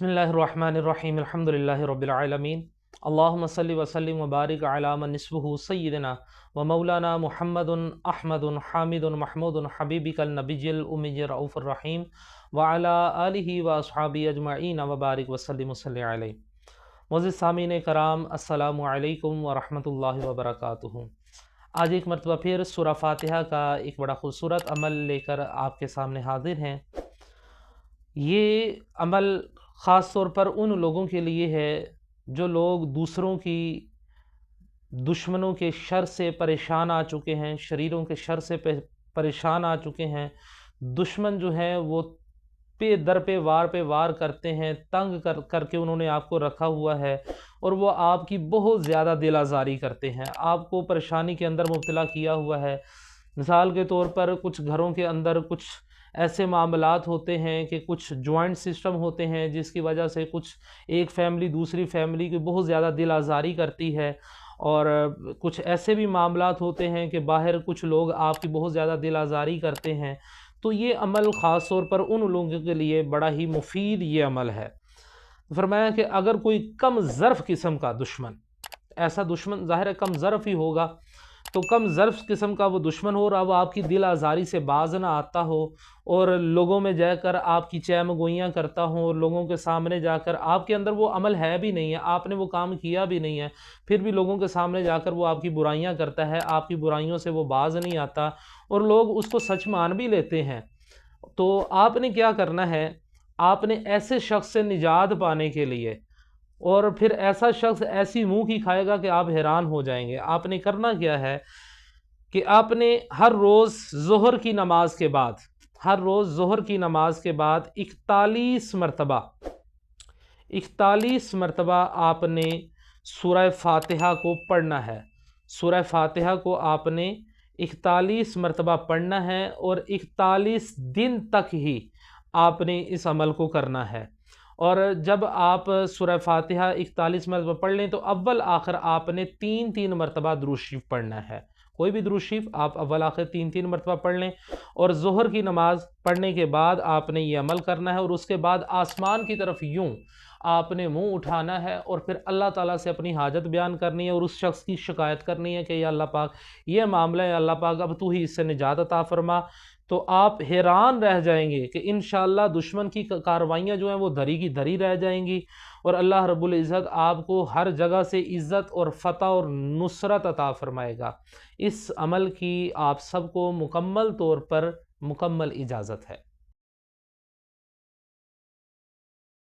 बिस्मिल्लाहिर्रहमानिर्रहीम अल्हम्दुलिल्लाहि रब्बिल आलमीन अल्लाहुम्मा सल्लि व सल्लिम व बारिक अला मन निस्बुहु सय्यिदना व मौलाना मुहम्मदुन अहमदुन हामिदुन महमूदुन हबीबिकल नबिय्युल उम्मिय्युर रऊफुर रहीम व अला आलिहि व अस्हाबिहि अजमईन व बारिक व सल्लिम सल्लि अलैहि। मुअज़्ज़िज़ सामीन कराम, अस्सलामु अलैकुम व रहमतुल्लाहि व बरकातुहू। आज एक मरतबा फिर सूरह फातिहा का एक बड़ा खूबसूरत अमल लेकर आपके सामने हाजिर हैं। ये अमल ख़ास तौर पर उन लोगों के लिए है जो लोग दूसरों की दुश्मनों के शर से परेशान आ चुके हैं, शरीरों के शर से परेशान आ चुके हैं। दुश्मन जो है वो पे वार करते हैं, तंग करके उन्होंने आपको रखा हुआ है और वो आपकी बहुत ज़्यादा दिल आज़ारी करते हैं, आपको परेशानी के अंदर मुब्तला किया हुआ है। मिसाल के तौर पर कुछ घरों के अंदर कुछ ऐसे मामलात होते हैं कि कुछ जॉइंट सिस्टम होते हैं जिसकी वजह से कुछ एक फैमिली दूसरी फैमिली की बहुत ज़्यादा दिल आज़ारी करती है, और कुछ ऐसे भी मामलात होते हैं कि बाहर कुछ लोग आपकी बहुत ज़्यादा दिल आज़ारी करते हैं। तो ये अमल ख़ास तौर पर उन लोगों के लिए बड़ा ही मुफीद ये अमल है। फरमाया कि अगर कोई कम ज़र्फ़ किस्म का दुश्मन, ऐसा दुश्मन ज़ाहिर है कम ज़र्फ़ ही होगा, तो कम ज़र्फ़ किस्म का वो दुश्मन हो रहा, वो आपकी दिल आज़ारी से बाज ना आता हो और लोगों में जाकर आपकी चैमगोइयाँ करता हो, लोगों के सामने जाकर आपके अंदर वो अमल है भी नहीं है, आपने वो काम किया भी नहीं है, फिर भी लोगों के सामने जाकर वो आपकी बुराइयाँ करता है, आपकी बुराइयों से वो बाज नहीं आता और लोग उसको सच मान भी लेते हैं। तो आपने क्या करना है, आपने ऐसे शख्स से निजात पाने के लिए, और फिर ऐसा शख्स ऐसी मुंह की खाएगा कि आप हैरान हो जाएंगे, आपने करना क्या है कि आपने हर रोज़ ज़ोहर की नमाज के बाद, हर रोज़ ज़ोहर की नमाज के बाद 41 मरतबा आपने सूरह फातिहा को पढ़ना है। सूरह फातिहा को आपने 41 मरतबा पढ़ना है और 41 दिन तक ही आपने इस अमल को करना है। और जब आप सूरह फातिहा 41 मरतबा पढ़ लें तो अव्वल आखिर आपने 3-3 मरतबा दुरूद शरीफ पढ़ना है। कोई भी दुरूद शरीफ आप अव्वल आखिर 3-3 मरतबा पढ़ लें और ज़ोहर की नमाज पढ़ने के बाद आपने ये अमल करना है। और उसके बाद आसमान की तरफ यूं आपने मुंह उठाना है और फिर अल्लाह ताला से अपनी हाजत बयान करनी है और उस शख्स की शिकायत करनी है कि या अल्लाह पाक, ये मामला है, अल्लाह पाक अब तू ही इससे निजात अता फरमा। तो आप हैरान रह जाएंगे कि इंशाअल्लाह दुश्मन की कार्रवाइयाँ जो हैं वो धरी की धरी रह जाएंगी और अल्लाह रब्बुल इज़्ज़त आपको हर जगह से इज़्ज़त और फ़तह और नुसरत अता फरमाएगा। इस अमल की आप सबको मुकम्मल तौर पर मुकम्मल इजाज़त है।